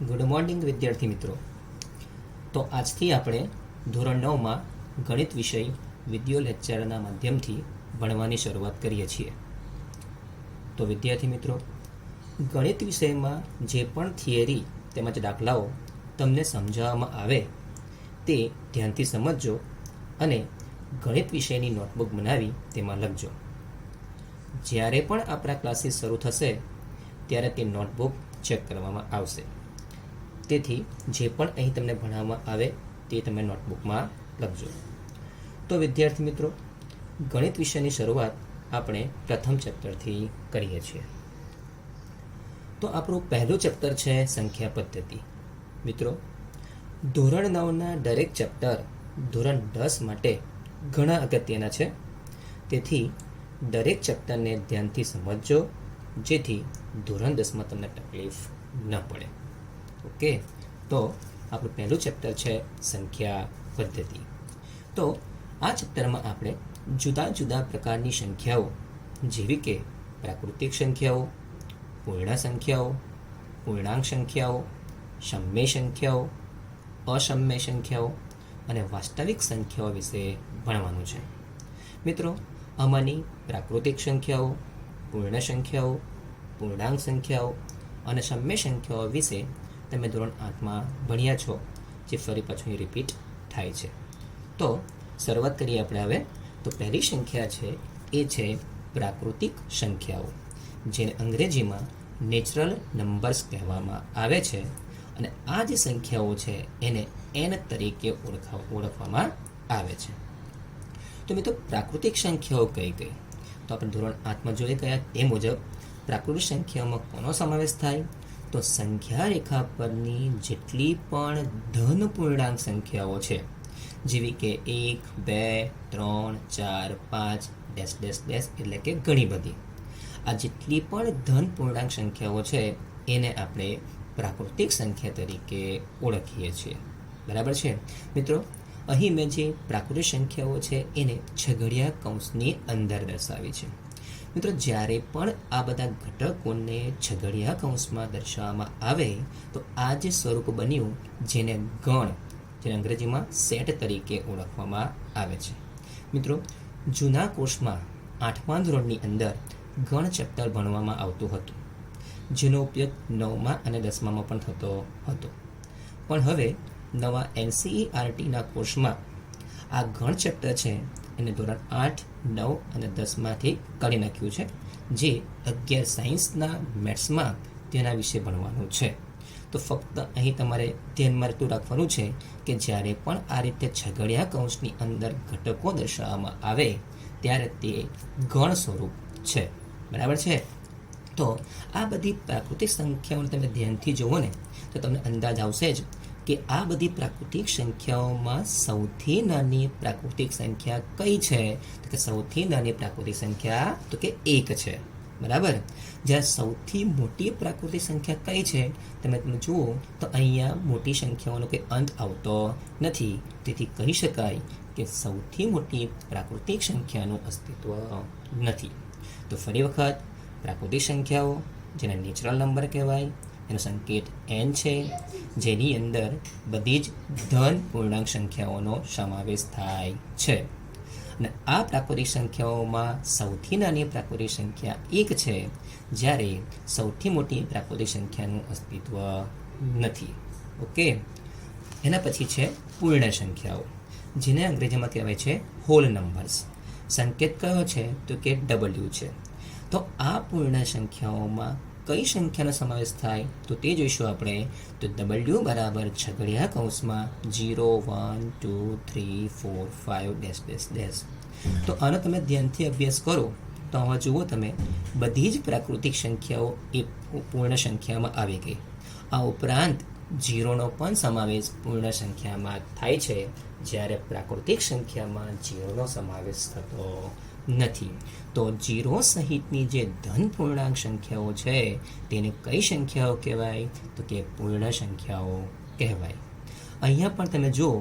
Good morning વિદ્યાર્થી મિત્રો. તો આજથી આપણે ધોરણ 9માં ગણિત વિષય વિડિયો લેક્ચરના માધ્યમથી ભણવાની શરૂઆત કરીએ છીએ. તો વિદ્યાર્થી મિત્રો, ગણિત વિષયમાં જે પણ થિયરી તેમજ દાખલાઓ તમને સમજાવવામાં આવે તે ધ્યાનથી સમજજો અને ગણિત વિષયની નોટબુક બનાવી તેમાં લખજો. જ્યારે પણ આપણા ક્લાસીસ શરૂ થશે ત્યારે તે નોટબુક ચેક કરવામાં આવશે. તેથી જે પણ અહીં તમને ભણાવવામાં આવે તે તમે નોટબુકમાં લખજો. તો વિદ્યાર્થી મિત્રો, ગણિત વિષયની શરૂઆત આપણે પ્રથમ ચેપ્ટરથી કરીએ છીએ. તો આપણું પહેલું ચેપ્ટર છે સંખ્યા પદ્ધતિ. મિત્રો, ધોરણ 9ના દરેક ચેપ્ટર ધોરણ 10 માટે ઘણા અગત્યના છે. તેથી દરેક ચેપ્ટરને ધ્યાનથી સમજજો, જેથી ધોરણ 10માં તમને તકલીફ ન પડે. ઓકે, તો આપણું પહેલું ચેપ્ટર છે સંખ્યા પદ્ધતિ. તો આ ચેપ્ટરમાં આપણે જુદા જુદા પ્રકારની સંખ્યાઓ જેવી કે પ્રાકૃતિક સંખ્યાઓ, પૂર્ણ સંખ્યાઓ, પૂર્ણાંક સંખ્યાઓ, સમય સંખ્યાઓ, અસમય સંખ્યાઓ અને વાસ્તવિક સંખ્યાઓ વિશે ભણવાનું છે. મિત્રો, આમાંની પ્રાકૃતિક સંખ્યાઓ, પૂર્ણ સંખ્યાઓ, પૂર્ણાંક સંખ્યાઓ અને સમય સંખ્યાઓ વિશે તમે ધોરણ 8માં ભણ્યા છો, જે ફરી પાછું રિપીટ થાય છે. તો શરૂઆત કરીએ આપણે હવે. તો પહેલી સંખ્યા છે એ છે પ્રાકૃતિક સંખ્યાઓ, જેને અંગ્રેજીમાં નેચરલ નંબર્સ કહેવામાં આવે છે. અને આ જે સંખ્યાઓ છે એને n તરીકે ઓળખવામાં આવે છે. તો મિત્રો, પ્રાકૃતિક સંખ્યાઓ કઈ કઈ? તો આપણે ધોરણ 8માં જોઈ ગયા તે મુજબ પ્રાકૃતિક સંખ્યાઓમાં કોનો સમાવેશ થાય? તો સંખ્યા રેખા પરની જેટલી પણ ધન પૂર્ણાંક સંખ્યાઓ છે, જેવી કે 1, 2, 3, 4, 5 ડેશ ડેશ ડેશ, એટલે કે ઘણી બધી આ જેટલી પણ ધન પૂર્ણાંક સંખ્યાઓ છે એને આપણે પ્રાકૃતિક સંખ્યા તરીકે ઓળખીએ છીએ. બરાબર છે મિત્રો? અહીં મેં જે પ્રાકૃતિક સંખ્યાઓ છે એને છગડીયા કૌંસની અંદર દર્શાવી છે. મિત્રો, જ્યારે પણ આ બધા ઘટકોને છગડીયા કૌંસમાં દર્શાવવામાં આવે તો આ જે સ્વરૂપ બન્યું, જેને ગણ, જેને અંગ્રેજીમાં સેટ તરીકે ઓળખવામાં આવે છે. મિત્રો, જૂના કોર્સમાં 8મા ધોરણની અંદર ગણ ચેપ્ટર ભણવામાં આવતું હતું, જેનો ઉપયોગ 9મા અને 10મામાં પણ થતો હતો. પણ હવે નવા NCERTના કોર્સમાં આ ગણ ચેપ્ટર છે એને ધોરણ 8, 9 અને 10માંથી કાઢી નાખ્યું છે, જે 11 સાયન્સના મેથ્સમાં તેના વિશે ભણવાનું છે. તો ફક્ત અહીં તમારે ધ્યાનમાં એટલું રાખવાનું છે કે જ્યારે પણ આ રીતે છગડીયા કૌંસની અંદર ઘટકો દર્શાવવામાં આવે ત્યારે તે ગણ સ્વરૂપ છે. બરાબર છે? તો આ બધી પ્રાકૃતિક સંખ્યાઓને તમે ધ્યાનથી જુઓ ને તો તમને અંદાજ આવશે જ કે આ બધી પ્રાકૃતિક સંખ્યાઓમાં સૌથી નાની પ્રાકૃતિક સંખ્યા કઈ છે? તો કે સૌથી નાની પ્રાકૃતિક સંખ્યા તો કે 1 છે. બરાબર? જ્યારે સૌથી મોટી પ્રાકૃતિક સંખ્યા કઈ છે તમે જુઓ તો અહીંયા મોટી સંખ્યાઓનો કોઈ અંત આવતો નથી. તેથી કહી શકાય કે સૌથી મોટી પ્રાકૃતિક સંખ્યાનું અસ્તિત્વ નથી. તો ફરી વખત, પ્રાકૃતિક સંખ્યાઓ જેને નેચરલ નંબર કહેવાય, એનો સંકેત n છે, જેની અંદર બધી જ ધન પૂર્ણાંક સંખ્યાઓનો સમાવેશ થાય છે. અને આ પ્રાકૃતિક સંખ્યાઓમાં સૌથી નાની પ્રાકૃતિક સંખ્યા 1 છે, જ્યારે સૌથી મોટી પ્રાકૃતિક સંખ્યાનું અસ્તિત્વ નથી. ઓકે, એના પછી છે પૂર્ણ સંખ્યાઓ, જેને અંગ્રેજીમાં કહેવાય છે હોલ નંબર્સ. સંકેત કયો છે? તો કે W છે. તો આ પૂર્ણ સંખ્યાઓમાં કઈ સંખ્યાનો સમાવેશ થાય તો તે જોઈશું આપણે. તો W બરાબર છગડીયા કૌંસમાં 0, 1, 2, 3, 4, 5 ડેશ ડેશ ડેશ. તો આનો તમે ધ્યાનથી અભ્યાસ કરો તો આમાં જુઓ તમે, બધી જ પ્રાકૃતિક સંખ્યાઓ એ પૂર્ણ સંખ્યામાં આવી ગઈ. આ ઉપરાંત 0નો પણ સમાવેશ પૂર્ણ સંખ્યામાં થાય છે, જ્યારે પ્રાકૃતિક સંખ્યામાં 0નો સમાવેશ થતો નથી. તો 0 સહિતની જે ધન પૂર્ણાંક સંખ્યાઓ છે તેને કઈ સંખ્યાઓ કહેવાય? તો કે પૂર્ણ સંખ્યાઓ કહેવાય. અહીંયા પણ તમે જુઓ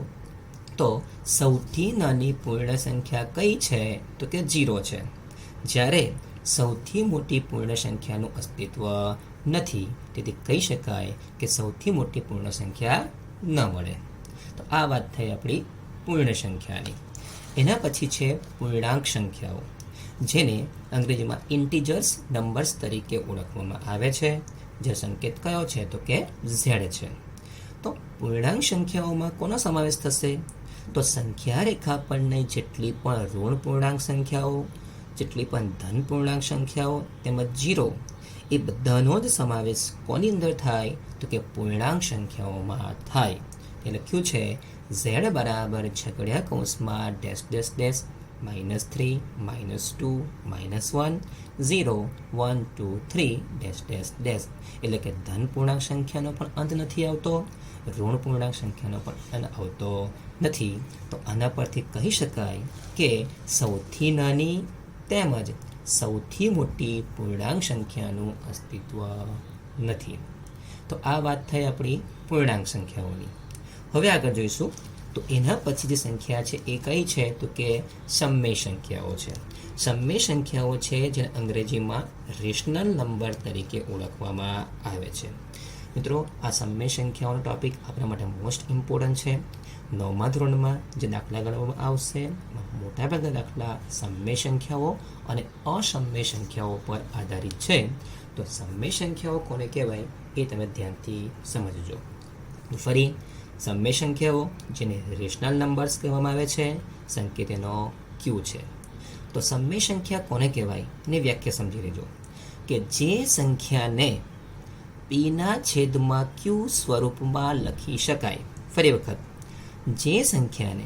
તો સૌથી નાની પૂર્ણ સંખ્યા કઈ છે? તો કે 0 છે, જ્યારે સૌથી મોટી પૂર્ણ સંખ્યાનું અસ્તિત્વ નથી, તેથી કહી શકાય કે સૌથી મોટી પૂર્ણ સંખ્યા ન મળે. તો આ વાત થઈ આપણી પૂર્ણ સંખ્યાની. એના પછી છે પૂર્ણાંક સંખ્યાઓ, જેને અંગ્રેજીમાં ઇન્ટીજર્સ નંબર્સ તરીકે ઓળખવામાં આવે છે. જે સંકેત કયો છે તો કે ઝેડ છે. તો પૂર્ણાંક સંખ્યાઓમાં કોનો સમાવેશ થશે? તો સંખ્યા રેખા પરની જેટલી પણ ઋણ પૂર્ણાંક સંખ્યાઓ, જેટલી પણ ધન પૂર્ણાંક સંખ્યાઓ તેમજ 0, એ બધાનો જ સમાવેશ કોની અંદર થાય તો કે પૂર્ણાંક સંખ્યાઓમાં થાય. એ લખ્યું છે ઝેડ બરાબર છગડીયા કૌંસમાં dash dash dash -3 -2 -1 0 1 2 3 dash dash dash. એટલે કે ધન પૂર્ણાંક સંખ્યાનો પણ અંત નથી આવતો, ઋણ પૂર્ણાંક સંખ્યાનો પણ અંત આવતો નથી. તો આના પરથી કહી શકાય કે સૌથી નાની તેમજ સૌથી મોટી પૂર્ણાંક સંખ્યાનું અસ્તિત્વ નથી. તો આ વાત થઈ આપણી પૂર્ણાંક સંખ્યાઓની. હવે આગળ જોઈશું તો એના પછી જે સંખ્યા છે એ કઈ છે તો કે સમમેય સંખ્યાઓ છે. સમમેય સંખ્યાઓ છે જેને અંગ્રેજીમાં રેશનલ નંબર તરીકે ઓળખવામાં આવે છે. મિત્રો, આ સમમેય સંખ્યાઓનો ટોપિક આપણા માટે મોસ્ટ ઇમ્પોર્ટન્ટ છે. 9મા ધોરણમાં જે દાખલા ગણવામાં આવશે, મોટાભાગના દાખલા સમમેય સંખ્યાઓ અને અસમમેય સંખ્યાઓ પર આધારિત છે. તો સમમેય સંખ્યાઓ કોને કહેવાય એ તમે ધ્યાનથી સમજજો. ફરી સમમેય સંખ્યાઓ જેને રેશનલ નંબર્સ કહેવામાં આવે છે, સંકેત એનો ક્યુ છે. તો સમમેય સંખ્યા કોને કહેવાય એની વ્યાખ્યા સમજી લેજો કે જે સંખ્યાને પીના છેદમાં ક્યુ સ્વરૂપમાં લખી શકાય. ફરી વખત, જે સંખ્યાને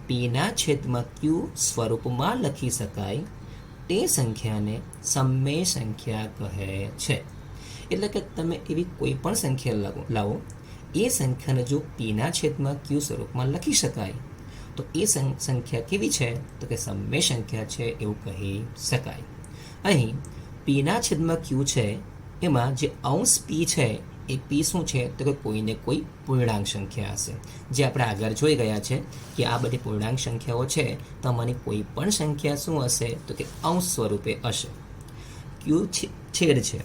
પીના છેદમાં ક્યુ સ્વરૂપમાં લખી શકાય તે સંખ્યાને સમમેય સંખ્યા કહે છે. એટલે કે તમે એવી કોઈ પણ સંખ્યા લાવો, એ સંખ્યાને જો પીના છેદમાં ક્યુ સ્વરૂપમાં લખી શકાય તો એ સંખ્યા કેવી છે તો કે સમમેય સંખ્યા છે એવું કહી શકાય. અહીં પીના છેદમાં ક્યુ છે, એમાં જે અંશ પી છે એ પી શું છે તો કે કોઈને કોઈ પૂર્ણાંક સંખ્યા હશે. જે આપણે આગળ જોઈ ગયા છે કે આ બધી પૂર્ણાંક સંખ્યાઓ છે તો આમાંની કોઈ પણ સંખ્યા શું હશે તો કે અંશ સ્વરૂપે હશે. ક્યુ છેદ છે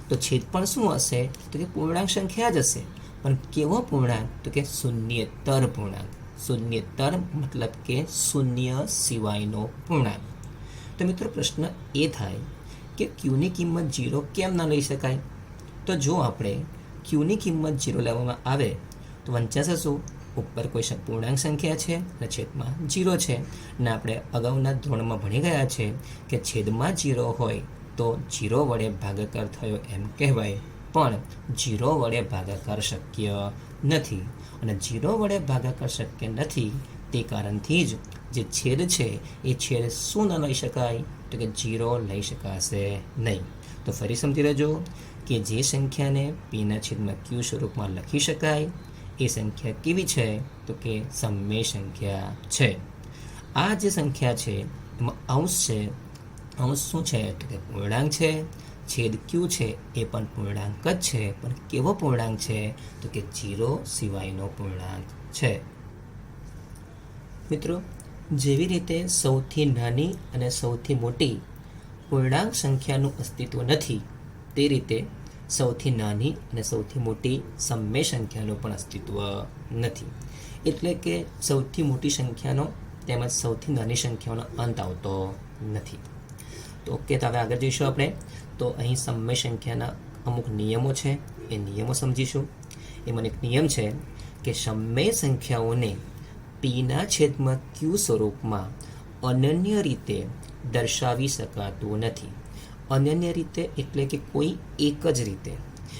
તો છેદ પણ શું હશે તો કે પૂર્ણાંક સંખ્યા જ હશે, પણ કેવો પૂર્ણાંક તો કે શૂન્યેતર પૂર્ણાંક. શૂન્યેતર મતલબ કે શૂન્ય સિવાયનો પૂર્ણાંક. તો મિત્રો, પ્રશ્ન એ થાય કે ક્યુની કિંમત 0 કેમ ન લઈ શકાય? તો જો આપણે ક્યુની કિંમત 0 લેવામાં આવે તો વંચાશે શું? ઉપર કોઈ પૂર્ણાંક સંખ્યા છે અને છેદમાં 0 છે, અને આપણે અગાઉના ધોરણમાં ભણી ગયા છે કે છેદમાં 0 હોય તો 0 વડે ભાગાકાર થયો એમ કહેવાય, પણ 0 વડે ભાગાકાર શક્ય નથી. અને 0 વડે ભાગાકાર શક્ય નથી તે કારણથી જ જે છેદ છે એ છેદ શું ન લઈ શકાય તો કે 0 લઈ શકાશે નહીં. તો ફરી સમજી લેજો કે જે સંખ્યાને પીના છેદમાં ક્યુ સ્વરૂપમાં લખી શકાય એ સંખ્યા કેવી છે તો કે સમમેય સંખ્યા છે. આ જે સંખ્યા છે એમાં અંશ છે, અંશ શું છે તો કે પૂર્ણાંક છે. છેદ ક્યુ છે એ પણ પૂર્ણાંક જ છે, પણ કેવો પૂર્ણાંક છે તો કે 0 સિવાયનો પૂર્ણાંક છે. મિત્રો, જેવી રીતે સૌથી નાની અને સૌથી મોટી પૂર્ણાંક સંખ્યાનું અસ્તિત્વ નથી, તે રીતે સૌથી નાની અને સૌથી મોટી સમમેય સંખ્યાનું પણ અસ્તિત્વ નથી. એટલે કે સૌથી મોટી સંખ્યાનો તેમજ સૌથી નાની સંખ્યાનો અંત આવતો નથી. તો ઓકે, તો હવે આગળ જઈશું આપણે. તો અહીં સમમેય સંખ્યાના અમુક નિયમો છે, એ નિયમો સમજીશું. એમાં એક નિયમ છે કે સમમેય સંખ્યાઓને પીના છેદમાં ક્યુ સ્વરૂપમાં અનન્ય રીતે દર્શાવી શકાતું નથી. અનન્ય રીતે એટલે કે કોઈ એક જ રીતે.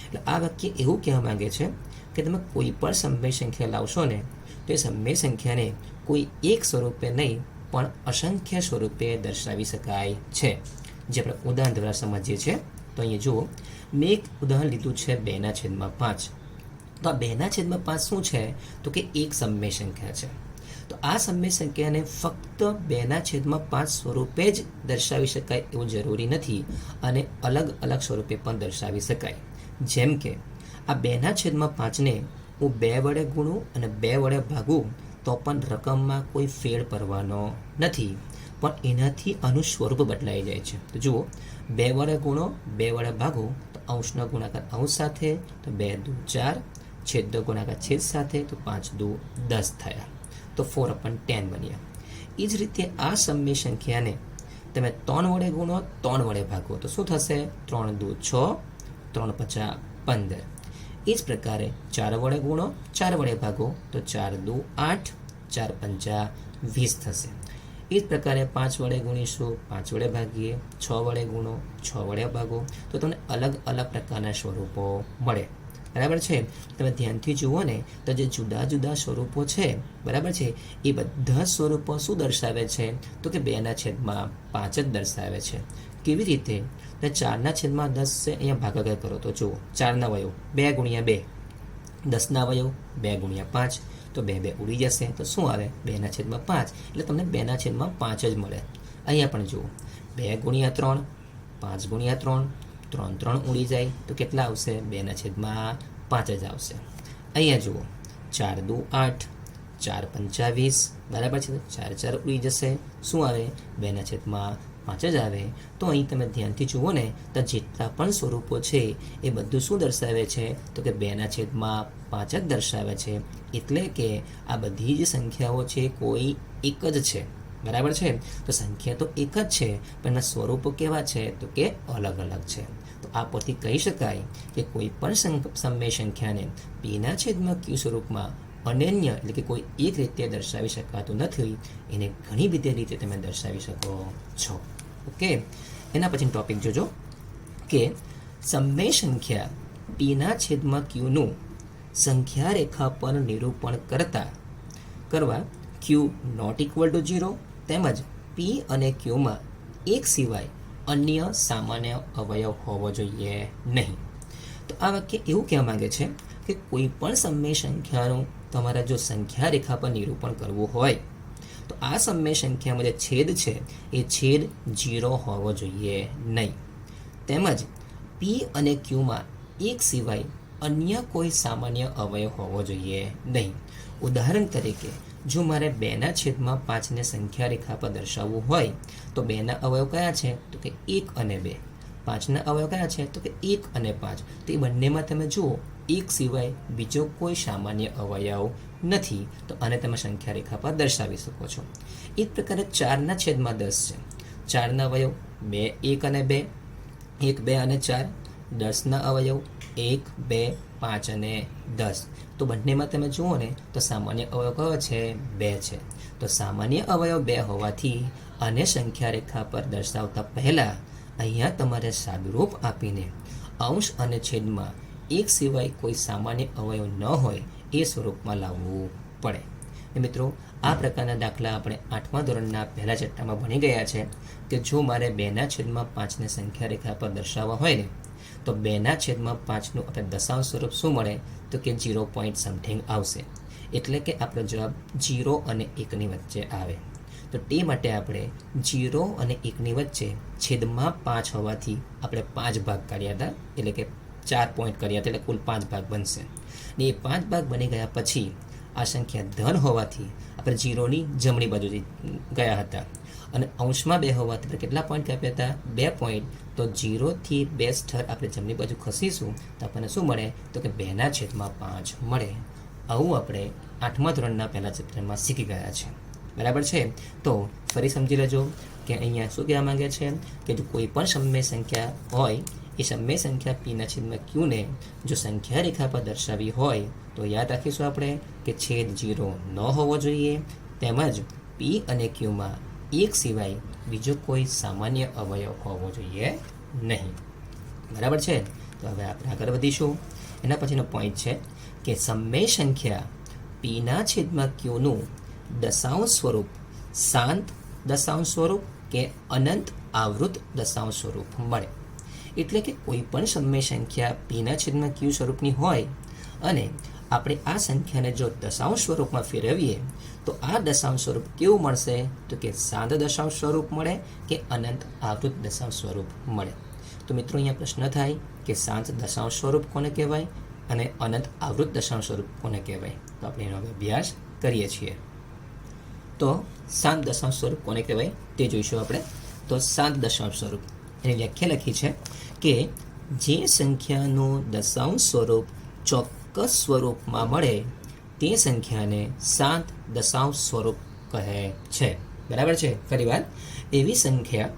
એટલે આ વાક્ય એવું કહેવા માંગે છે કે તમે કોઈ પણ સમમેય સંખ્યા લાવશો ને તો એ સમમેય સંખ્યાને કોઈ એક સ્વરૂપે નહીં પણ અસંખ્ય સ્વરૂપે દર્શાવી શકાય છે. જે આપણે ઉદાહરણ દ્વારા સમજીએ છીએ. તો અહીંયા જુઓ, મેં એક ઉદાહરણ લીધું છે 2/5. તો આ 2/5 શું છે તો કે એક સમમેય સંખ્યા છે. તો આ સમમેય સંખ્યાને ફક્ત 2/5 સ્વરૂપે જ દર્શાવી શકાય એવું જરૂરી નથી, અને અલગ અલગ સ્વરૂપે પણ દર્શાવી શકાય. જેમ કે આ 2/5ને હું 2 વડે ગુણું અને 2 વડે ભાગું તો પણ રકમમાં કોઈ ફેર પડવાનો નથી, પણ એનાથી આનું સ્વરૂપ બદલાઈ જાય છે. તો જુઓ, 2 વડે ગુણો 2 વડે ભાગો તો અંશનો ગુણાકાર અંશ સાથે તો 2 દુ 4, છેદનો ગુણાકાર છેદ સાથે તો 5 દુ 10 થયા, તો 4/10 બન્યા. એ જ રીતે આ સમય સંખ્યાને તમે 3 વડે ગુણો, 3 વડે ભાગો તો શું થશે? 3 દુ 6, 3 5 15. એ જ પ્રકારે 4 વડે ગુણો, 4 વડે ભાગો તો 4 દુ 8, 4 5 20 થશે. એ જ પ્રકારે 5 વડે ગુણીશું, 5 વડે ભાગીએ, 6 વડે ગુણો, 6 વડે ભાગો તો તમને અલગ અલગ પ્રકારના સ્વરૂપો મળે. બરાબર છે? તમે ધ્યાનથી જુઓ ને તો જે જુદા જુદા સ્વરૂપો છે, બરાબર છે, એ બધા સ્વરૂપો શું દર્શાવે છે? તો કે 2/5 જ દર્શાવે છે. કેવી રીતે? તો 4/10 છે, અહીંયા ભાગાકાર કરો તો જુઓ, 4ના અવયવ 2 ગુણ્યા 2, 10ના અવયવ 2 ગુણ્યા 5, તો 2 2 ઉડી જશે તો શું આવે? 2/5, એટલે તમને 2/5 જ મળે. અહીંયા પણ જુઓ, 2 ગુણ્યા 3, 5 ગુણ્યા 3, 3 3 ઉડી જાય તો કેટલા આવશે? 2/5 જ આવશે. અહીંયા જુઓ, 4 દુ 8, 4 5 20, બરાબર છે, 4 4 ઉડી જશે, શું આવે? 2/5 જ આવે. તો અહીં તમે ધ્યાનથી જુઓ ને તો જેટલા પણ સ્વરૂપો છે એ બધું શું દર્શાવે છે? તો કે 2/5 જ દર્શાવે છે. એટલે કે આ બધી જ સંખ્યાઓ છે કોઈ એક જ છે. બરાબર છે? તો સંખ્યા તો એક જ છે, પણ એના સ્વરૂપો કેવા છે? તો કે અલગ અલગ છે. તો આ પરથી કહી શકાય કે કોઈ પણ સમય સંખ્યાને p/q સ્વરૂપમાં અનન્ય એટલે કે કોઈ એક રીતે દર્શાવી શકાતું નથી, એને ઘણી બધી રીતે તમે દર્શાવી શકો છો. ઓકે, એના પછી ટોપિક જોજો કે સમય સંખ્યા p/q નું સંખ્યા રેખા પર નિરૂપણ કરવા q નોટ ઇક્વલ ટુ 0 તેમજ p અને q માં એક સિવાય અન્ય સામાન્ય અવયવ હોવો જોઈએ નહીં. તો આ વાક્ય એવું કહેવા માંગે છે કે કોઈ પણ સમય સંખ્યાનું તમારા જો સંખ્યા રેખા પર નિરૂપણ કરવું હોય તો આ સમય સંખ્યામાં જે છેદ છે એ છેદ 0 હોવો જોઈએ નહીં. તેમજ p અને q માં એક સિવાય અન્ય કોઈ સામાન્ય અવયવ હોવો જોઈએ નહીં. ઉદાહરણ તરીકે જો મારે 2/5 સંખ્યા રેખા પર દર્શાવવું હોય તો 2ના અવયવ કયા છે? તો કે 1 અને 2. 5ના અવયવ કયા છે? તો કે 1 અને 5. તો એ બંનેમાં તમે જુઓ એક સિવાય બીજો કોઈ સામાન્ય અવયવ નથી, તો આને તમે સંખ્યા રેખા પર દર્શાવી શકો છો. એ જ પ્રકારે 4/10 છે. 4ના અવયવ 2, 1 અને 2, 1, 2 અને 4. 10ના અવયવ 1, 2, 5 અને 10. તો બંનેમાં તમે જુઓ ને તો સામાન્ય અવયવ કયો છે? 2 છે. તો સામાન્ય અવયવ 2 હોવાથી આને સંખ્યા રેખા પર દર્શાવતા પહેલા અહીંયા તમારે સાદુરૂપ આપીને અંશ અને છેદમાં એક સિવાય કોઈ સામાન્ય અવયવ ન હોય એ સ્વરૂપમાં લાવવું પડે. મિત્રો, આ પ્રકારના દાખલા આપણે 8મા ધોરણના પહેલા ચટ્ટામાં ભણી ગયા છે કે જો મારે 2/5 સંખ્યા રેખા પર દર્શાવવા હોય ને તો 2/5 આપણે દશાંશ સ્વરૂપ શું મળે? તો કે 0 સમથિંગ આવશે. એટલે કે આપણો જવાબ 0 અને 1ની વચ્ચે આવે. તો તે માટે આપણે 0 અને 1ની વચ્ચે છેદમાં 5 હોવાથી આપણે 5 ભાગ કાઢ્યા હતા, એટલે કે 4 પોઈન્ટ કર્યા હતા, એટલે કુલ 5 ભાગ બનશે. ને એ 5 ભાગ બની ગયા પછી આ સંખ્યા ધન હોવાથી આપણે 0ની જમણી બાજુથી ગયા હતા અને અંશમાં 2 હોવાથી આપણે કેટલા પોઈન્ટ કાપ્યા હતા? 2 પોઈન્ટ. તો 0 થી 2 સ્થળ આપણે જમણી બાજુ ખસીશું તો આપણને શું મળે? તો કે 2/5 મળે. આવું આપણે 8મા ધોરણના પહેલા ચેપ્ટરમાં શીખી ગયા છે. બરાબર છે? તો ફરી સમજી લેજો કે અહીંયા શું કહેવા માંગે છે કે જો કોઈ પણ સમય સંખ્યા હોય એ સમય સંખ્યા p/q ને જો સંખ્યા રેખા પર દર્શાવી હોય તો યાદ રાખીશું આપણે કે છેદ 0 ન હોવો જોઈએ, તેમજ p અને q માં એક સિવાય બીજો કોઈ સામાન્ય અવયવ હોવો જોઈએ નહીં. બરાબર છે? તો હવે આપણે આગળ વધીશું. એના પછીનો પોઈન્ટ છે કે સમય સંખ્યા p/q નું દશાંશ સ્વરૂપ શાંત દશાંશ સ્વરૂપ કે અનંત આવૃત દશાંશ સ્વરૂપ મળે. એટલે કે કોઈ પણ સમય સંખ્યા p/q સ્વરૂપની હોય અને આપણે આ સંખ્યાને જો દશાંશ સ્વરૂપમાં ફેરવીએ તો આ દશાંશ સ્વરૂપ કેવું મળશે? તો કે શાંત દશાંશ સ્વરૂપ મળે કે અનંત આવૃત દશાંશ સ્વરૂપ મળે. તો મિત્રો અહીંયા પ્રશ્ન થાય કે શાંત દશાંશ સ્વરૂપ કોને કહેવાય અને અનંત આવૃત દશાંશ સ્વરૂપ કોને કહેવાય? તો આપણે એનો અભ્યાસ કરીએ છીએ. તો શાંત દશાંશ સ્વરૂપ કોને કહેવાય તે જોઈશું આપણે. તો શાંત દશાંશ સ્વરૂપ એની વ્યાખ્યા લખી છે કે જે સંખ્યાનું દશાંશ સ્વરૂપ ચોક્કસ સ્વરૂપમાં મળે તે સંખ્યાને શાંત દશાંશ સ્વરૂપ કહે છે. બરાબર છે? ફરીવાર, એવી સંખ્યા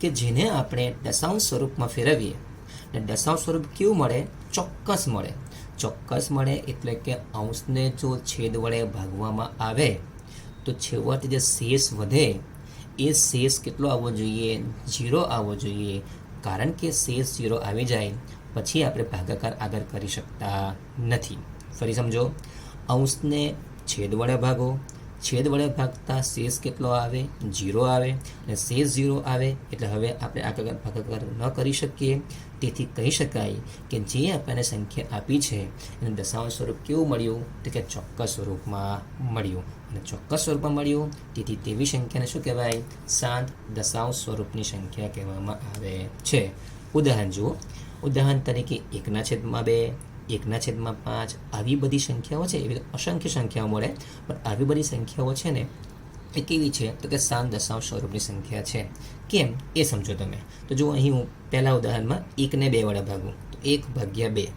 કે જેને આપણે દશાંશ સ્વરૂપમાં ફેરવીએ અને દશાંશ સ્વરૂપ કેવું મળે? ચોક્કસ મળે. ચોક્કસ મળે એટલે કે અંશને જો છેદ વડે ભાગવામાં આવે તો છેવટે જે શેષ વધે એ શેષ કેટલો આવવો જોઈએ? 0 આવવો જોઈએ. કારણ કે શેષ 0 આવી જાય પછી આપણે ભાગાકાર આગળ કરી શકતા નથી. ફરી સમજો, અંશને છેદ વડે ભાગો, છેદ વડે ભાગતા શેષ કેટલો આવે? 0 આવે. અને શેષ 0 આવે એટલે હવે આપણે આગળ ભાગાકાર ન કરી શકીએ. તેથી કહી શકાય કે જે આપણને સંખ્યા આપી છે એને દશાંશ સ્વરૂપ કેવું મળ્યું? તો કે ચોક્કસ સ્વરૂપમાં મળ્યું. અને ચોક્કસ સ્વરૂપમાં મળ્યું તેથી તેવી સંખ્યાને શું કહેવાય? શાંત દશાંશ સ્વરૂપની સંખ્યા કહેવામાં આવે છે. ઉદાહરણ જુઓ. ઉદાહરણ તરીકે 1/2, 1/5 આવી બધી સંખ્યાઓ છે. એવી અસંખ્ય સંખ્યાઓ મળે, પણ આવી બધી સંખ્યાઓ છે ને એ કેવી છે? તો કે શાંત દશાંશ સ્વરૂપની સંખ્યા છે. કેમ એ સમજો તમે. તો જુઓ, અહીં હું પહેલા ઉદાહરણમાં 1ને 2 વડે ભાગું તો 1/2.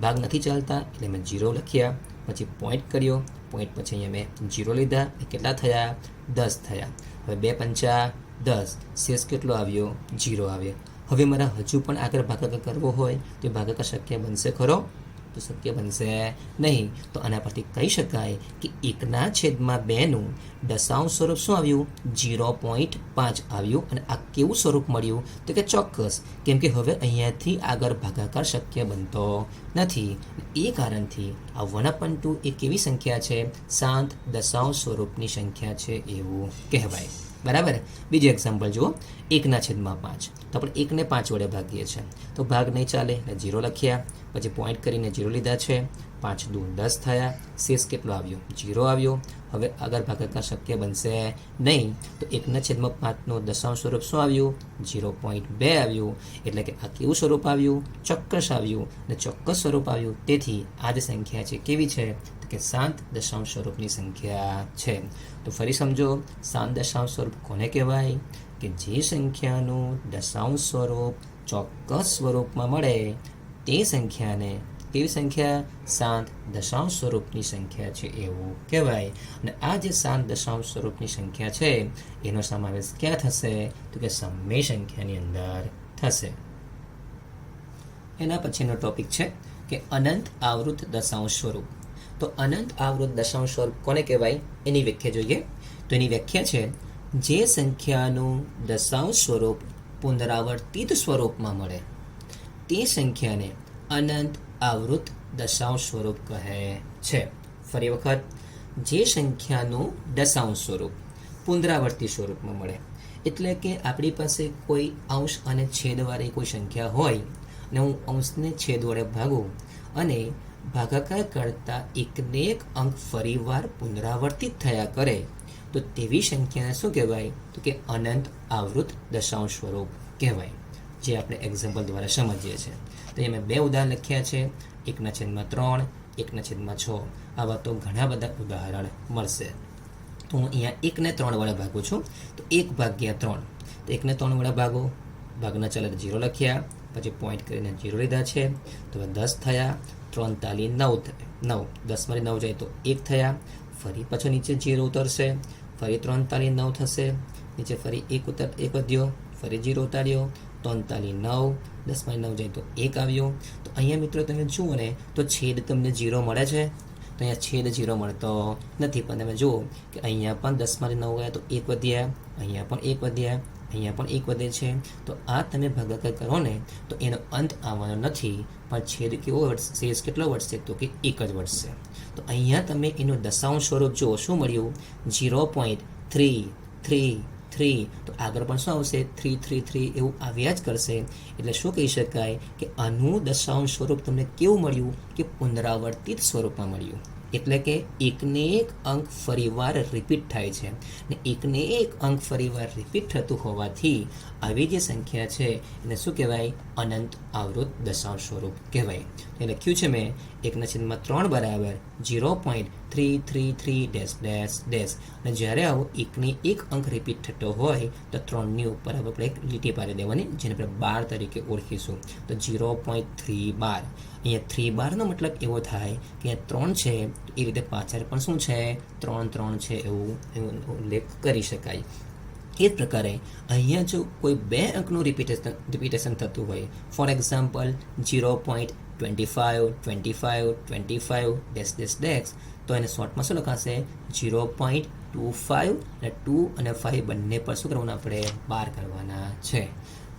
ભાગ નથી ચાલતા એટલે મેં 0 લખ્યા, પછી પોઈન્ટ કર્યો, પોઈન્ટ પછી અહીંયા મેં 0 લીધા. એ કેટલા થયા? 10 થયા. હવે 2 પંચા 10, શેષ કેટલો આવ્યો? 0 આવ્યો. હવે મારા હજુ પણ આગળ ભાગાકાર કરવો હોય તો ભાગાકાર શક્ય બનશે ખરો? તો શક્ય બનશે નહીં. તો આના પરથી કહી શકાય કે 1/2નું દશાંશ સ્વરૂપ શું આવ્યું? 0.5 આવ્યું. અને આ કેવું સ્વરૂપ મળ્યું? તો કે ચોક્કસ. કેમ કે હવે અહીંયાથી આગળ ભાગાકાર શક્ય બનતો નથી. એ કારણથી આ 1/2 એ કેવી સંખ્યા છે? શાંત દશાંશ સ્વરૂપની સંખ્યા છે એવું કહેવાય. બરાબર. બીજું એક્ઝામ્પલ જુઓ. 1/5. તો આપણે 1ને 5 વડે ભાગીએ છીએ તો ભાગ નહીં ચાલે એટલે 0 લખ્યા, પછી પોઈન્ટ કરીને 0 લીધા છે. 5 દુ 10 થયા. શેષ કેટલો આવ્યો? 0 આવ્યો. હવે આગળ ભાગાકાર શક્ય બનશે નહીં. તો 1/5નું દશાંશ સ્વરૂપ શું આવ્યું? 0.2 આવ્યું. એટલે કે આ કેવું સ્વરૂપ આવ્યું? ચોક્કસ આવ્યું. અને ચોક્કસ સ્વરૂપ આવ્યું તેથી આ જે સંખ્યા છે કેવી છે? કે શાંત દશાંશ સ્વરૂપની સંખ્યા છે. તો ફરી સમજો, શાંત દશાંશ સ્વરૂપ કોને કહેવાય? કે જે સંખ્યાનું દશાંશ સ્વરૂપ ચોક્કસ સ્વરૂપમાં મળે તે સંખ્યાને કેવી સંખ્યા? શાંત દશાંશ સ્વરૂપની સંખ્યા છે એવું કહેવાય. અને આ જે શાંત દશાંશ સ્વરૂપની સંખ્યા છે એનો સમાવેશ ક્યાં થશે? તો કે સમય સંખ્યાની અંદર થશે. એના પછીનો ટોપિક છે કે અનંત આવૃત દશાંશ સ્વરૂપ. તો અનંત આવૃત દશાંશ સ્વરૂપ કોને કહેવાય? એની વ્યાખ્યા જોઈએ. તો એની વ્યાખ્યા છે, જે સંખ્યાનું દશાંશ સ્વરૂપ પુનરાવર્તિત સ્વરૂપમાં મળે તે સંખ્યાને અનંત આવૃત દશાંશ સ્વરૂપ કહે છે. ફરી વખત, જે સંખ્યાનું દશાંશ સ્વરૂપ પુનરાવર્તિત સ્વરૂપમાં મળે એટલે કે આપણી પાસે કોઈ અંશ અને છેદવાળી કોઈ સંખ્યા હોય અને હું અંશને છેદ વડે ભાગું અને ભાગાકાર કરતા એકને એક અંક ફરીવાર પુનરાવર્તિત થયા કરે તો તેવી સંખ્યાને શું કહેવાય? તો કે અનંત આવૃત દશાંશ સ્વરૂપ કહેવાય. જે આપણે એક્ઝામ્પલ દ્વારા સમજીએ છીએ. તો એ મેં 2 ઉદાહરણ લખ્યા છે. 1/3, 1/6. આવા તો ઘણા બધા ઉદાહરણ મળશે. તો હું અહીંયા 1ને 3 વડે ભાગું છું તો 1/3. તો 1ને 3 વડે ભાગો, ભાગના ચાલે 0 લખ્યા, પછી પોઈન્ટ કરીને 0 લીધા છે. તો 10 થયા. 3 તાલી 9 થયા. 10માંથી 9 જાય તો 1 થયા. ફરી પાછો નીચે 0 ઉતરશે, ફરી 3 તાલી 9 થશે. નીચે ફરી 1 વધ્યો, ફરી 0 ઉતાર્યો. 3 તાલી 9, 10માંથી 9 જાય તો 1 આવ્યો. તો અહીંયા મિત્રો તમે જુઓ ને તો છેદ તમને 0 મળે છે? તો અહીંયા છેદ 0 મળતો નથી. પણ તમે જુઓ કે અહીંયા પણ 10માંથી 9 ગયા તો 1 વધ્યા, અહીંયા પણ 1 વધ્યા, અહીંયા પણ 1 વધે છે. તો આ તમે ભાગાકાર કરો ને તો એનો અંત આવવાનો નથી, પણ છેદ કેવો વધશે? શેષ કેટલો વધશે? તો કે 1 જ વધશે. તો અહીંયા તમે એનું દશાંશ સ્વરૂપ જુઓ, શું મળ્યું? 0.333. તો આગળ પણ શું આવશે? 333 એવું આવ્યા જ કરશે. એટલે શું કહી શકાય કે આનું દશાંશ સ્વરૂપ તમને કેવું મળ્યું? કે પુનરાવર્તિત સ્વરૂપમાં મળ્યું. એટલે કે એકને એક અંક ફરીવાર રિપીટ થાય છે ને એકને એક અંક ફરીવાર રિપીટ થતું હોવાથી આવી જે સંખ્યા છે એને શું કહેવાય? અનંત આવૃત દશાંશ સ્વરૂપ કહેવાય. એ લખ્યું છે મેં 1/3 બરાબર 0.333 ડેશ ડેશ ડેશ. અને જ્યારે આવો એકની એક અંક રિપીટ થતો હોય તો 3ની ઉપર આપણે એક લીટી પાડી દેવાની, જેને આપણે 12 તરીકે ઓળખીશું. તો 0.312. અહીંયા 3 બારનો મતલબ એવો થાય કે અહીંયા 3 છે, એ રીતે પાછળ પણ શું છે 3 છે એવું ઉલ્લેખ કરી શકાય. એ જ પ્રકારે અહીંયા જો કોઈ બે અંકનું રિપીટેશન થતું હોય, for example 0.25 dash dash dash, તો એને શોર્ટમાં શું લખાશે 0.25 અને 2 અને 5 બંને પર શું કરવાના આપણે 12 કરવાના છે.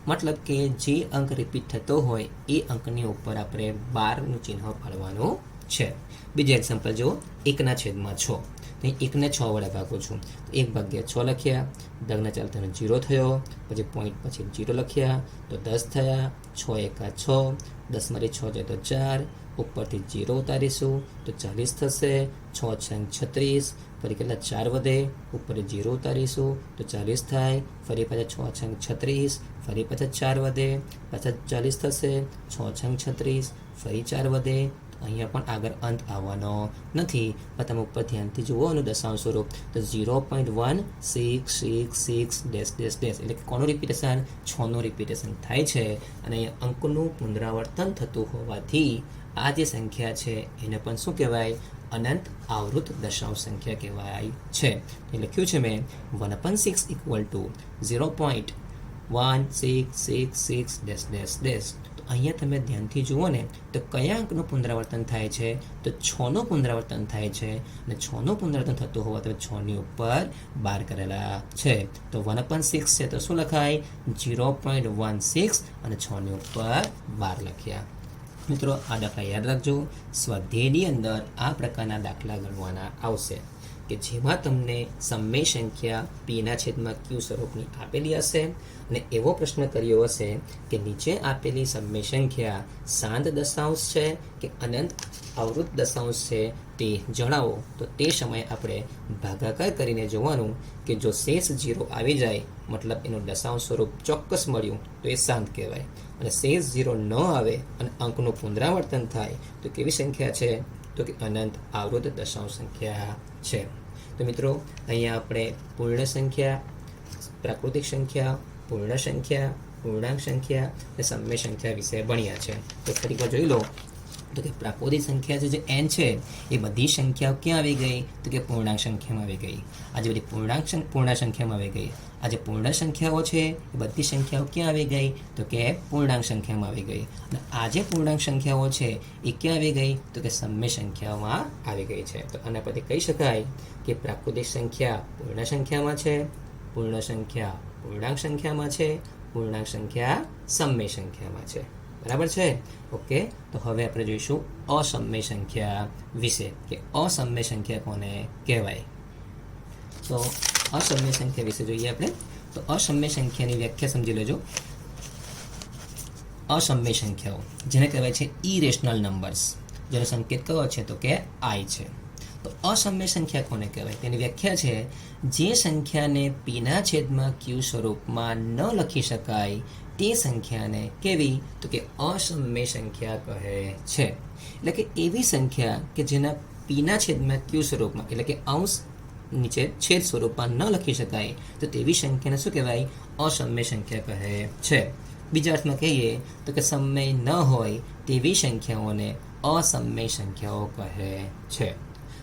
મતલબ કે જે અંક રિપીટ થતો હોય એ અંકની ઉપર આપણે 12નું ચિહ્ન પાડવાનું છે. બીજું એક્ઝામ્પલ જુઓ, 1/6. તો 1ને 6 વડે ભાગું છું, તો 1/6 લખ્યા, દગના ચાલતા 0 થયો, પછી પોઈન્ટ પછી 0 લખ્યા તો 10 થયા, 6 એકા 6, 10માંથી 6 જાય તો 4, ઉપરથી 0 ઉતારીશું તો 40 થશે, 6 છંગ 36, ફરી કેટલા 4 વધે, ઉપરથી 0 ઉતારીશું તો 40 થાય, ફરી પાછા 6 છંગ 36, ફરી પાછા 4 વધે, પાછા 40 થશે, 6 છંગ 36, ફરી 4 વધે. અહીંયા પણ આગળ અંત આવવાનો નથી, પણ તમે ઉપર ધ્યાનથી જુઓ એનું દશાંશ સ્વરૂપ તો 0.1666 ડેશ ડેશ ડેશ, એટલે કે કોનું રિપીટેશન 6નું રિપીટેશન થાય છે. અને અહીંયા અંકનું પુનરાવર્તન થતું હોવાથી આ જે સંખ્યા છે એને પણ શું કહેવાય અનંત આવૃત દશાંશ સંખ્યા કહેવાય છે. એ લખ્યું છે મેં 1/6 equal to 0.1666 dash dash dash. અહીંયા તમે ધ્યાનથી જુઓ ને તો કયા અંકનું પુનરાવર્તન થાય છે તો 6નું પુનરાવર્તન થાય છે, અને 6નું પુનરાવર્તન થતું હોવા તો 6ની ઉપર 12 કરેલા છે. તો 1/6 છે તો શું લખાય 0.16 અને 6ની ઉપર 12 લખ્યા. મિત્રો આ દાખલા યાદ રાખજો, સ્વાધ્યાયની અંદર આ પ્રકારના દાખલા ગણવાના આવશે કે જેમાં તમને સમય સંખ્યા p/q સ્વરૂપની આપેલી હશે અને એવો પ્રશ્ન કર્યો હશે કે નીચે આપેલી સમય સંખ્યા શાંત દશાંશ છે કે અનંત આવૃત દશાંશ છે તે જણાવો. તો તે સમયે આપણે ભાગાકાર કરીને જોવાનું કે જો શેષ 0 આવી જાય મતલબ એનું દશાંશ સ્વરૂપ ચોક્કસ મળ્યું તો એ શાંત કહેવાય, અને શેષ 0 ન આવે અને અંકનું પુનરાવર્તન થાય તો કેવી સંખ્યા છે તો કે અનંત આવૃત દશાંશ સંખ્યા છે. તો મિત્રો અહીંયા આપણે પૂર્ણ સંખ્યા, પ્રાકૃતિક સંખ્યા, પૂર્ણ સંખ્યા, પૂર્ણાંક સંખ્યા અને સમય સંખ્યા વિશે ભણ્યા છે. તો ફરી વાર જોઈ લો તો કે પ્રાકૃતિક સંખ્યા જે n છે એ બધી સંખ્યાઓ ક્યાં આવી ગઈ તો કે પૂર્ણાંક સંખ્યામાં આવી ગઈ. આજે બધી પૂર્ણ સંખ્યામાં આવી ગઈ. આજે પૂર્ણ સંખ્યાઓ છે એ બધી સંખ્યાઓ ક્યાં આવી ગઈ તો કે પૂર્ણાંક સંખ્યામાં આવી ગઈ. અને આજે પૂર્ણાંક સંખ્યાઓ છે એ ક્યાં આવી ગઈ તો કે સમય સંખ્યાઓમાં આવી ગઈ છે. તો આના પરથી કહી શકાય કે પ્રાકૃતિક સંખ્યા પૂર્ણ સંખ્યામાં છે, પૂર્ણ સંખ્યા પૂર્ણાંક સંખ્યામાં છે, પૂર્ણાંક સંખ્યા સમય સંખ્યામાં છે. બરાબર છે? ઓકે. તો હવે આપણે જોઈશું અસમય સંખ્યા વિશે કે અસમય સંખ્યા કોને કહેવાય. તો અસમય સંખ્યા વિશે જોઈએ આપણે. તો અસમય સંખ્યાની વ્યાખ્યા સમજી લેજો. અસમય સંખ્યાઓ જેને કહેવાય છે ઇરેશનલ નંબર્સ, જેનો સંકેત કયો છે તો કે આઈ છે. તો અસમય સંખ્યા કોને કહેવાય તેની વ્યાખ્યા છે જે સંખ્યાને p/q સ્વરૂપમાં ન લખી શકાય તે સંખ્યાને કેવી તો કે અસમય સંખ્યા કહે છે. એટલે કે એવી સંખ્યા કે જેના p/q સ્વરૂપમાં એટલે કે અંશ નીચે છેદ સ્વરૂપમાં ન લખી શકાય તો તેવી સંખ્યાને શું કહેવાય અસમય સંખ્યા કહે છે. બીજા અર્થમાં કહીએ તો કે સમય ન હોય તેવી સંખ્યાઓને અસમય સંખ્યાઓ કહે છે.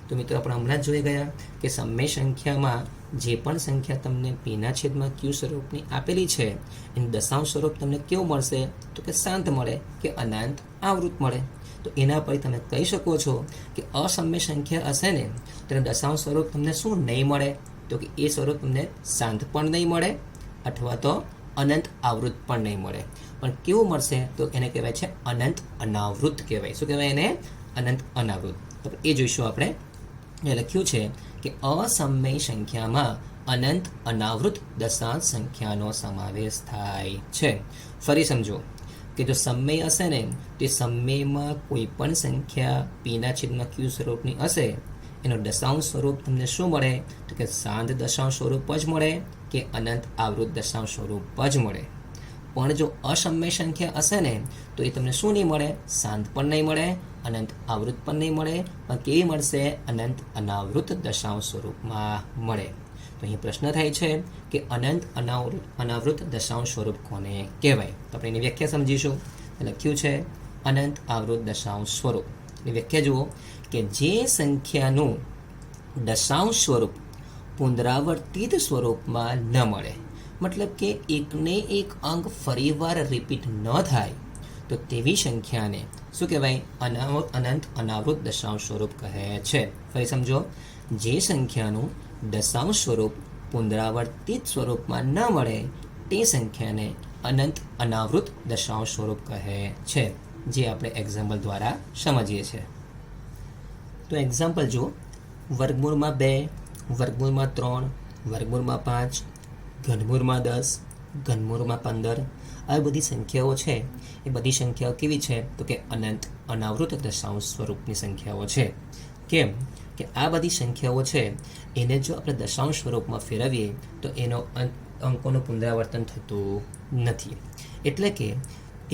તો મિત્રો આપણે હમણાં જ જોઈ ગયા કે સમય સંખ્યામાં જે પણ સંખ્યા તમને p/q સ્વરૂપની આપેલી છે એનું દશાંશ સ્વરૂપ તમને કેવું મળશે તો કે શાંત મળે કે અનંત આવૃત મળે. તો એના પર તમે કહી શકો છો કે અસમય સંખ્યા હશે ને તેનું દશાંશ સ્વરૂપ તમને શું નહીં મળે તો કે એ સ્વરૂપ તમને શાંત પણ નહીં મળે અથવા તો અનંત આવૃત પણ નહીં મળે. પણ કેવું મળશે તો એને કહેવાય છે અનંત અનાવૃત કહેવાય. શું કહેવાય એને? અનંત અનાવૃત. તો એ જોઈશું આપણે. એ લખ્યું છે કે અસમય સંખ્યામાં અનંત અનાવૃત દશાંશ સંખ્યાનો સમાવેશ થાય છે. ફરી સમજો કે જો સમય હશે ને તે સમયમાં કોઈ પણ સંખ્યા p/q સ્વરૂપની હશે એનું દશાંશ સ્વરૂપ તમને શું મળે તો કે શાંત દશાંશ સ્વરૂપ જ મળે કે અનંત આવૃત દશાંશ સ્વરૂપ જ મળે. પણ જો અસમય સંખ્યા હશે ને તો એ તમને શું નહીં મળે? શાંત પણ નહીં મળે, અનંત આવૃત પણ નહીં મળે, પણ કેવી મળશે? અનંત અનાવૃત દશાંશ સ્વરૂપમાં મળે. તો અહીં પ્રશ્ન થાય છે કે અનંત અનાવૃત દશાંશ સ્વરૂપ કોને કહેવાય? તો આપણે એની વ્યાખ્યા સમજીશું. લખ્યું છે અનંત આવૃત દશાંશ સ્વરૂપ. એની વ્યાખ્યા જુઓ કે જે સંખ્યાનું દશાંશ સ્વરૂપ પુનરાવર્તિત સ્વરૂપમાં ન મળે, મતલબ કે એકને એક અંક ફરીવાર રિપીટ ન થાય, તો તેવી સંખ્યાને શું કહેવાય? અનંત અનાવૃત દશાંશ સ્વરૂપ કહે છે. ફરી સમજો, જે સંખ્યાનું દશાંશ સ્વરૂપ પુનરાવર્તિત સ્વરૂપમાં ન મળે તે સંખ્યાને અનંત અનાવૃત દશાંશ સ્વરૂપ કહે છે, જે આપણે એક્ઝામ્પલ દ્વારા સમજીએ છીએ. તો એક્ઝામ્પલ જુઓ, વર્ગમૂળમાં 2, વર્ગમૂળમાં 3, વર્ગમૂળમાં 5, ઘનમૂળમાં 10, ઘનમૂળમાં 15, આવી બધી સંખ્યાઓ છે. એ બધી સંખ્યાઓ કેવી છે? તો કે અનંત અનાવૃત દશાંશ સ્વરૂપની સંખ્યાઓ છે. કેમ કે આ બધી સંખ્યાઓ છે એને જો આપણે દશાંશ સ્વરૂપમાં ફેરવીએ તો એનો અંકોનું પુનરાવર્તન થતું નથી. એટલે કે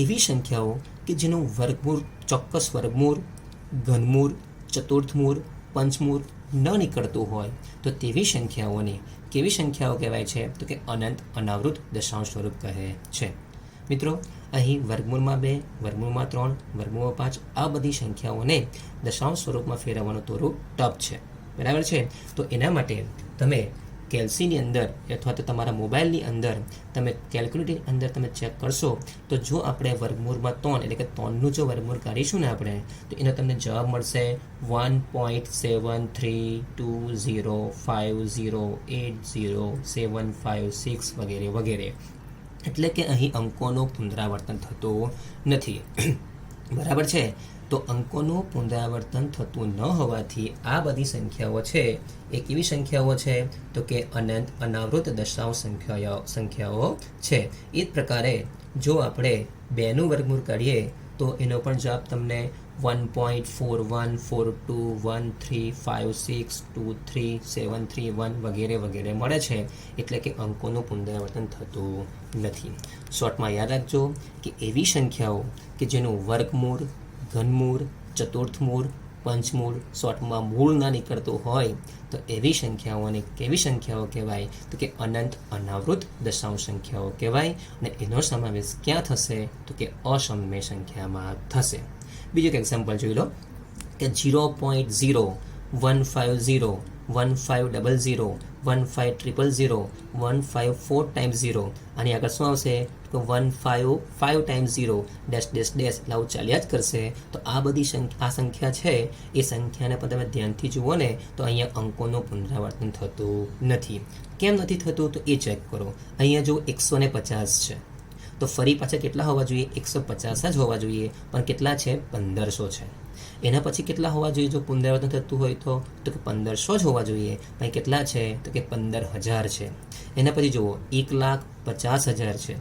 એવી સંખ્યાઓ કે જેનું વર્ગમૂળ, ચોક્કસ વર્ગમૂળ, ઘનમૂળ, ચતુર્થમૂળ, પંચમૂળ ન નીકળતું હોય તો તેવી સંખ્યાઓને કેવી સંખ્યાઓ કહેવાય છે? તો કે અનંત અનાવૃત દશાંશ સ્વરૂપ કહે છે. મિત્રો, અહીં વર્ગમૂળમાં 2, વર્ગમૂળમાં 3, વર્ગમૂળમાં 5 આ બધી સંખ્યાઓને દશાંશ સ્વરૂપમાં ફેરવવાનું થોડું ટફ છે, બરાબર છે. તો એના માટે તમે કેલ્સીની અંદર અથવા તો તમારા મોબાઈલની અંદર તમે કેલ્ક્યુલેટરની અંદર તમે ચેક કરશો તો જો આપણે વર્ગમૂળમાં 3 એટલે કે 3નું જો વર્ગમૂળ કાઢીશું ને આપણે, તો એનો તમને જવાબ મળશે 1.732050807556 વગેરે વગેરે. એટલે કે અહીં અંકોનું પુનરાવર્તન થતું નથી. બરાબર છે. તો અંકોનું પુનરાવર્તન થતું ન હોવાથી આ બધી સંખ્યાઓ છે એ કેવી સંખ્યાઓ છે? તો કે અનંત અનાવૃત દશાંશ સંખ્યાઓ છે. એ જ પ્રકારે જો આપણે 2નું વર્ગમૂળ કાઢીએ તો એનો પણ જવાબ તમને 1.414213562371 વગેરે વગેરે મળે છે. એટલે કે અંકોનું પુનરાવર્તન થતું નથી. શોર્ટમાં યાદ રાખજો કે એવી સંખ્યાઓ કે જેનું વર્ગમૂળ, ઘનમૂળ, ચતુર્થમૂળ, પંચમૂળ, શોર્ટમાં મૂળ ના નીકળતું હોય તો એવી સંખ્યાઓને કેવી સંખ્યાઓ કહેવાય? તો કે અનંત અનાવૃત દશાંશ સંખ્યાઓ કહેવાય. અને એનો સમાવેશ ક્યાં થશે? તો કે અસમય સંખ્યામાં થશે. બીજું એક એક્ઝામ્પલ જોઈ લો કે 0.0150015001500 ટાઈમ્સ 0 આની આગળ શું આવશે? તો 155 ટાઈમ્સ 0 ડેશ ડેશ ડેશ લાવું ચાલ્યા જ કરશે. તો આ બધી સંખ્યા છે એ સંખ્યાને પણ તમે ધ્યાનથી જુઓ ને તો અહીંયા અંકોનું પુનરાવર્તન થતું નથી. કેમ નથી થતું? તો એ ચેક કરો. અહીંયા જો 150 છે તો ફરી પાછા કેટલા હોવા જોઈએ? 150 જ હોવા જોઈએ, પણ કેટલા છે? 1500 છે. એના પછી કેટલા હોવા જોઈએ જો પુનરાવર્તન થતું હોય તો કે 1500 જ હોવા જોઈએ, પણ કેટલા છે? તો કે 15000 છે. એના પછી જુઓ 1,50,000 છે.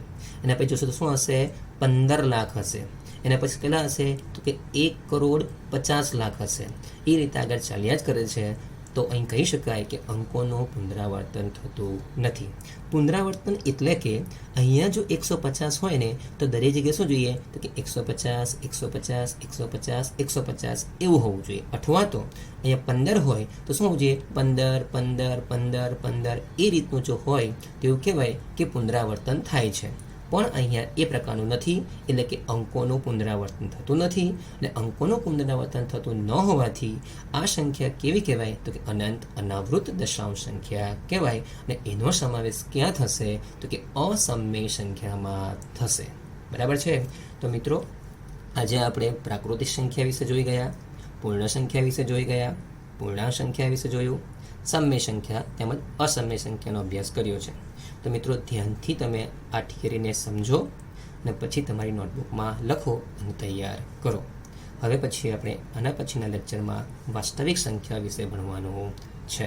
એના પછી જોશો તો શું હશે? 15 લાખ હશે. એના પછી કેટલા હશે? તો કે 1,50,00,000 હશે. એ રીતે આગળ ચાલ્યા જ કરે છે. તો અહીં કહી શકાય કે અંકોનું પુનરાવર્તન થતું નથી. પુનરાવર્તન એટલે કે અહીંયા જો 150 હોય ને તો દરેક જગ્યાએ શું જોઈએ? તો કે 150 150 150 150 એવું હોવું જોઈએ. અથવા તો અહીંયા 15 હોય તો શું હોવું જોઈએ? 15 15 15 15 એ રીતનું જો હોય તો એવું કહેવાય કે પુનરાવર્તન થાય છે. પણ અહીંયા એ પ્રકારનું નથી. એટલે કે અંકોનું પુનરાવર્તન થતું નથી. અને અંકોનું પુનરાવર્તન થતું ન હોવાથી આ સંખ્યા કેવી કહેવાય? તો કે અનંત અનાવૃત દશાંશ સંખ્યા કહેવાય. અને એનો સમાવેશ ક્યાં થશે? તો કે અસમય સંખ્યામાં થશે. બરાબર છે. તો મિત્રો, આજે આપણે પ્રાકૃતિક સંખ્યા વિશે જોઈ ગયા, પૂર્ણ સંખ્યા વિશે જોઈ ગયા, પૂર્ણાંક સંખ્યા વિશે જોયું, સમય સંખ્યા તેમજ અસમય સંખ્યાનો અભ્યાસ કર્યો છે. તો મિત્રો, ધ્યાનથી તમે આ થિયરીને સમજો અને પછી તમારી નોટબુકમાં લખો અને તૈયાર કરો. હવે પછી આપણે આના પછીના લેક્ચરમાં વાસ્તવિક સંખ્યા વિશે ભણવાનું છે.